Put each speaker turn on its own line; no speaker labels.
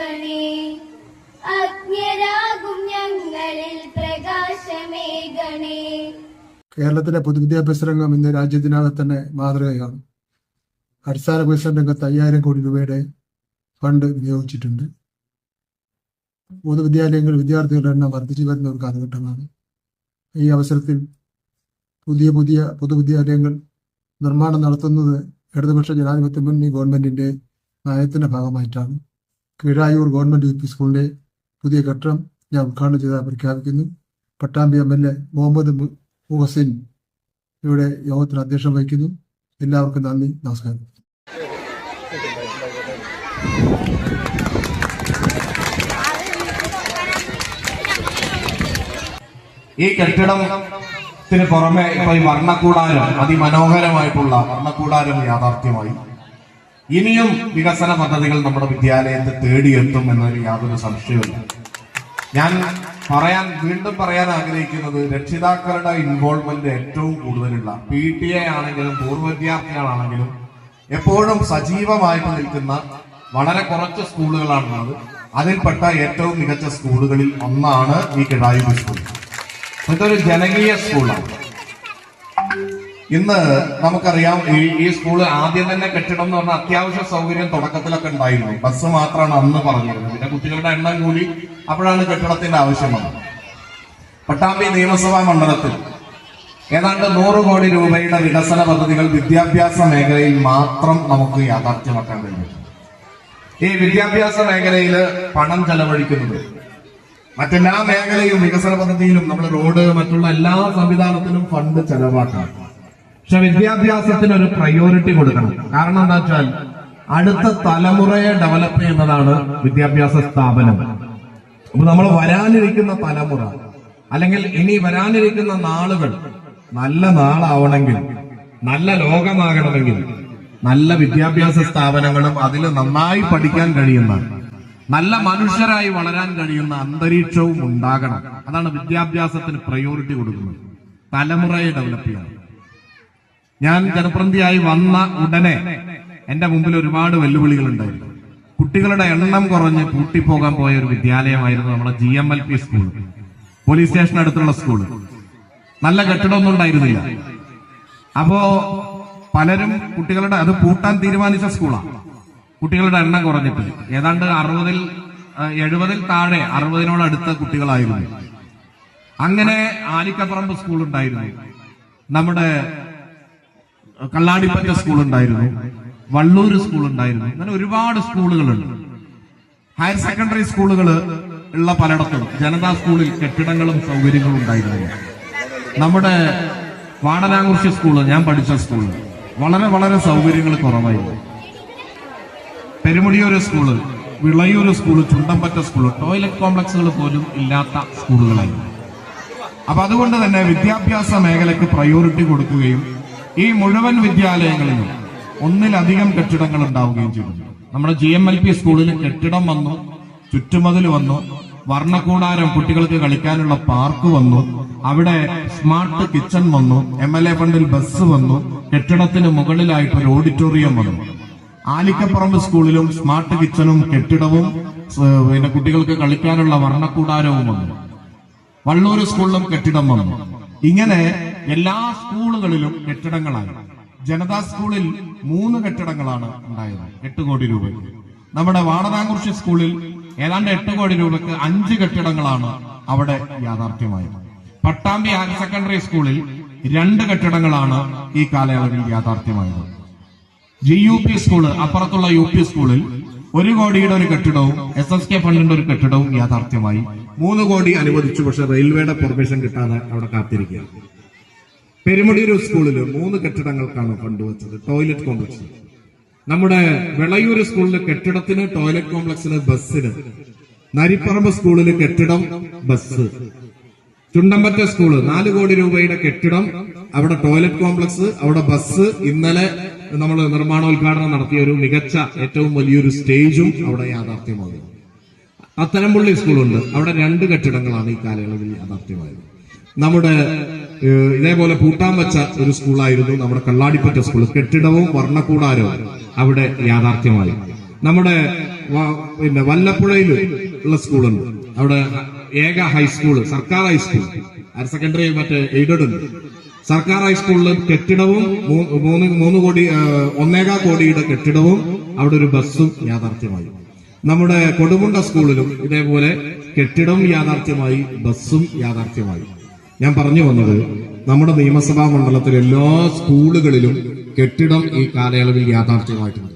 നൽകണേ. അജ്ഞരാകും ഞങ്ങളിൽ പ്രകാശമേകണേ.
കേരളത്തിലെ പൊതുവിദ്യാഭ്യാസ രംഗം ഇന്ന് രാജ്യത്തിനകെ തന്നെ മാതൃകയാണ്. അടിസ്ഥാന വികസന രംഗത്ത് 5000 കോടി രൂപയുടെ ഫണ്ട് വിനിയോഗിച്ചിട്ടുണ്ട്. പൊതുവിദ്യാലയങ്ങളിൽ വിദ്യാർത്ഥികളുടെ എണ്ണം വർദ്ധിച്ചു വരുന്ന ഒരു കാലഘട്ടമാണ്. ഈ അവസരത്തിൽ പുതിയ പൊതുവിദ്യാലയങ്ങൾ നിർമ്മാണം നടത്തുന്നത് ഇടതുപക്ഷ ജനാധിപത്യ മുന്നണി ഗവൺമെന്റിന്റെ നയത്തിന്റെ ഭാഗമായിട്ടാണ്. കീഴായൂർ ഗവൺമെന്റ് യു പി സ്കൂളിന്റെ പുതിയ കെട്ടിടം ഞാൻ ഉദ്ഘാടനം ചെയ്ത് പ്രഖ്യാപിക്കുന്നു. പട്ടാമ്പി MLA മുഹമ്മദ് മുഹസിൻ ഇവിടെ യോഗത്തിന് അധ്യക്ഷം വഹിക്കുന്നു. എല്ലാവർക്കും നന്ദി, നമസ്കാരം.
ഈ കെട്ടിടത്തിന് പുറമെ ഇപ്പൊ ഈ വർണ്ണക്കൂടാരം, അതിമനോഹരമായിട്ടുള്ള വർണ്ണക്കൂടാരം യാഥാർത്ഥ്യമായി. ഇനിയും വികസന പദ്ധതികൾ നമ്മുടെ വിദ്യാലയത്തെ തേടിയെത്തും എന്നതിൽ യാതൊരു സംശയവുമില്ല. ഞാൻ വീണ്ടും പറയാൻ ആഗ്രഹിക്കുന്നത്, രക്ഷിതാക്കളുടെ ഇൻവോൾവ്മെന്റ് ഏറ്റവും കൂടുതലുള്ള PTA ആണെങ്കിലും പൂർവ്വ വിദ്യാർത്ഥികളാണെങ്കിലും എപ്പോഴും സജീവമായിട്ട് നിൽക്കുന്ന വളരെ കുറച്ച് സ്കൂളുകളാണുള്ളത്. അതിൽപ്പെട്ട ഏറ്റവും മികച്ച സ്കൂളുകളിൽ ഒന്നാണ് ഈ കീഴായൂർ സ്കൂൾ. ഇതൊരു ജനകീയ സ്കൂളാണ്. ഇന്ന് നമുക്കറിയാം, ഈ സ്കൂള് ആദ്യം തന്നെ കെട്ടിടം എന്ന് പറഞ്ഞാൽ അത്യാവശ്യ സൗകര്യം തുടക്കത്തിലൊക്കെ ഉണ്ടായിരുന്നു. ബസ് മാത്രമാണ് അന്ന് പറഞ്ഞിരുന്നത്. പിന്നെ കുട്ടികളുടെ എണ്ണം കൂടി, അപ്പോഴാണ് കെട്ടിടത്തിന്റെ ആവശ്യം വന്നത്. പട്ടാമ്പി നിയമസഭാ മണ്ഡലത്തിൽ ഏതാണ്ട് 100 കോടി രൂപയുടെ വികസന പദ്ധതികൾ വിദ്യാഭ്യാസ മേഖലയിൽ മാത്രം നമുക്ക് യാഥാർത്ഥ്യമാക്കാൻ കഴിയും. ഈ വിദ്യാഭ്യാസ മേഖലയിൽ പണം ചെലവഴിക്കുന്നത് മറ്റെല്ലാ മേഖലയും വികസന പദ്ധതിയിലും നമ്മൾ റോഡ്, മറ്റുള്ള എല്ലാ സംവിധാനത്തിലും ഫണ്ട് ചെലവാക്കണം. പക്ഷെ വിദ്യാഭ്യാസത്തിന് ഒരു പ്രയോറിറ്റി കൊടുക്കണം. കാരണം എന്താ വെച്ചാൽ അടുത്ത തലമുറയെ ഡെവലപ്പ് ചെയ്യുന്നതാണ് വിദ്യാഭ്യാസ സ്ഥാപനം. അപ്പൊ നമ്മൾ വരാനിരിക്കുന്ന തലമുറ, അല്ലെങ്കിൽ ഇനി വരാനിരിക്കുന്ന നാളുകൾ നല്ല നാളാവണമെങ്കിൽ, നല്ല ലോകമാകണമെങ്കിൽ നല്ല വിദ്യാഭ്യാസ സ്ഥാപനങ്ങളും അതിൽ നന്നായി പഠിക്കാൻ കഴിയുന്ന, നല്ല മനുഷ്യരായി വളരാൻ കഴിയുന്ന അന്തരീക്ഷവും ഉണ്ടാകണം. അതാണ് വിദ്യാഭ്യാസത്തിന് പ്രയോറിറ്റി കൊടുക്കുന്നത്, തലമുറയെ ഡെവലപ്പ് ചെയ്യാൻ. ഞാൻ ജനപ്രതിനിധിയായി വന്ന ഉടനെ എന്റെ മുമ്പിൽ ഒരുപാട് വെല്ലുവിളികൾ ഉണ്ടായിരുന്നു. കുട്ടികളുടെ എണ്ണം കുറഞ്ഞ് പൂട്ടിപ്പോകാൻ പോയ ഒരു വിദ്യാലയമായിരുന്നു നമ്മുടെ GMLP സ്കൂൾ, പോലീസ് സ്റ്റേഷൻ അടുത്തുള്ള സ്കൂള്. നല്ല കെട്ടിടമൊന്നും ഉണ്ടായിരുന്നില്ല. അപ്പോ പലരും കുട്ടികളുടെ അത് പൂട്ടാൻ തീരുമാനിച്ച സ്കൂളാണ്. കുട്ടികളുടെ എണ്ണം കുറഞ്ഞിട്ട് ഏതാണ്ട് 70 താഴെ 60-നോടടുത്ത കുട്ടികളായിരുന്നു. അങ്ങനെ ആലിക്കപ്പറമ്പ് സ്കൂൾ ഉണ്ടായിരുന്നു, നമ്മുടെ കള്ളാടിപ്പറ്റ സ്കൂൾ ഉണ്ടായിരുന്നു, വള്ളൂർ സ്കൂൾ ഉണ്ടായിരുന്നു. അങ്ങനെ ഒരുപാട് സ്കൂളുകളുണ്ട്. ഹയർ സെക്കൻഡറി സ്കൂളുകൾ ഉള്ള പലയിടത്തും ജനതാ സ്കൂളിൽ കെട്ടിടങ്ങളും സൗകര്യങ്ങളും ഉണ്ടായിരുന്നു. നമ്മുടെ വാടനാകുറിശി സ്കൂള്, ഞാൻ പഠിച്ച സ്കൂള്, വളരെ സൗകര്യങ്ങൾ കുറവായിരുന്നു. Perumudiyoor school, Vilayur school, Chundampatta school, toilet കോംപ്ലക്സുകൾ പോലും ഇല്ലാത്ത സ്കൂളുകളായിരുന്നു. അപ്പൊ അതുകൊണ്ട് തന്നെ വിദ്യാഭ്യാസ മേഖലയ്ക്ക് പ്രയോറിറ്റി കൊടുക്കുകയും ഈ മുഴുവൻ വിദ്യാലയങ്ങളിലും ഒന്നിലധികം കെട്ടിടങ്ങൾ ഉണ്ടാവുകയും ചെയ്തു. നമ്മുടെ GMLP സ്കൂളിൽ കെട്ടിടം വന്നു, ചുറ്റുമതിൽ വന്നു, വർണ്ണക്കൂടാരം, കുട്ടികൾക്ക് കളിക്കാനുള്ള പാർക്ക് വന്നു, അവിടെ സ്മാർട്ട് കിച്ചൺ വന്നു, MLA ഫണ്ടിൽ ബസ് വന്നു, കെട്ടിടത്തിന് മുകളിലായിട്ട് ഒരു ഓഡിറ്റോറിയം വന്നു. ആലിക്കപ്പറമ്പ് സ്കൂളിലും സ്മാർട്ട് കിച്ചണും കെട്ടിടവും പിന്നെ കുട്ടികൾക്ക് കളിക്കാനുള്ള വർണ്ണക്കൂടാരവും വന്നു. വള്ളൂർ സ്കൂളിലും കെട്ടിടം വന്നു. ഇങ്ങനെ എല്ലാ സ്കൂളുകളിലും കെട്ടിടങ്ങളായി. ജനതാ സ്കൂളിൽ 3 കെട്ടിടങ്ങളാണ് ഉണ്ടായത് 8 കോടി രൂപയ്ക്ക്. നമ്മുടെ വാടനാകുറിശി സ്കൂളിൽ ഏതാണ്ട് 8 കോടി രൂപയ്ക്ക് 5 കെട്ടിടങ്ങളാണ് അവിടെ യാഥാർത്ഥ്യമായത്. പട്ടാമ്പി ഹയർ സെക്കൻഡറി സ്കൂളിൽ 2 കെട്ടിടങ്ങളാണ് ഈ കാലയളവിൽ യാഥാർത്ഥ്യമായത്. GUP സ്കൂള്, അപ്പുറത്തുള്ള UP സ്കൂളിൽ 1 കോടിയുടെ ഒരു കെട്ടിടവും SSK ഫണ്ടിന്റെ ഒരു കെട്ടിടവും യാഥാർത്ഥ്യമായി. 3 കോടി അനുവദിച്ചു, പക്ഷെ റെയിൽവേയുടെ പെർമിഷൻ കിട്ടാതെ അവിടെ കാത്തിരിക്കുക. പെരുമുടിയൂർ സ്കൂളിൽ 3 കെട്ടിടങ്ങൾക്കാണ് ഫണ്ട് വെച്ചത്, ടോയ്ലറ്റ് കോംപ്ലക്സ്. നമ്മുടെ വിളയൂർ സ്കൂളിലെ കെട്ടിടത്തിന്, ടോയ്ലറ്റ് കോംപ്ലക്സിന്, ബസ്സിന്. നരിപ്പറമ്പ് സ്കൂളിൽ കെട്ടിടം, ബസ്. ചുണ്ടമ്പറ്റ സ്കൂള് 4 കോടി രൂപയുടെ കെട്ടിടം, അവിടെ ടോയ്ലറ്റ് കോംപ്ലക്സ്, അവിടെ ബസ്. ഇന്നലെ നമ്മൾ നിർമ്മാണോദ്ഘാടനം നടത്തിയ ഒരു മികച്ച ഏറ്റവും വലിയൊരു സ്റ്റേജും അവിടെ യാഥാർത്ഥ്യമാകും. അത്തരംപള്ളി സ്കൂളുണ്ട്, അവിടെ 2 കെട്ടിടങ്ങളാണ് ഈ കാലയളവിൽ യാഥാർത്ഥ്യമായത്. നമ്മുടെ ഇതേപോലെ പൂട്ടാൻ വെച്ച ഒരു സ്കൂളായിരുന്നു നമ്മുടെ കള്ളാടിപ്പറ്റ സ്കൂൾ, കെട്ടിടവും വർണ്ണക്കൂടാരവും അവിടെ യാഥാർത്ഥ്യമായി. നമ്മുടെ പിന്നെ വല്ലപ്പുഴയിൽ ഉള്ള സ്കൂളുണ്ട്. അവിടെ ഏക ഹൈസ്കൂള്, സർക്കാർ ഹൈസ്കൂൾ, ഹയർ സെക്കൻഡറി മറ്റേ എയ്ഡഡ് ഉണ്ട്. സർക്കാർ ഹൈസ്കൂളിൽ കെട്ടിടവും 3 കോടി 1.25 കോടിയുടെ കെട്ടിടവും അവിടെ ഒരു ബസ്സും യാഥാർത്ഥ്യമായി. നമ്മുടെ കൊടുമുണ്ട സ്കൂളിലും ഇതേപോലെ കെട്ടിടവും യാഥാർത്ഥ്യമായി, ബസ്സും യാഥാർത്ഥ്യമായി. ഞാൻ പറഞ്ഞു വന്നത് നമ്മുടെ നിയമസഭാ മണ്ഡലത്തിലെ എല്ലാ സ്കൂളുകളിലും കെട്ടിടം ഈ കാലയളവിൽ യാഥാർത്ഥ്യമായിട്ടുണ്ട്.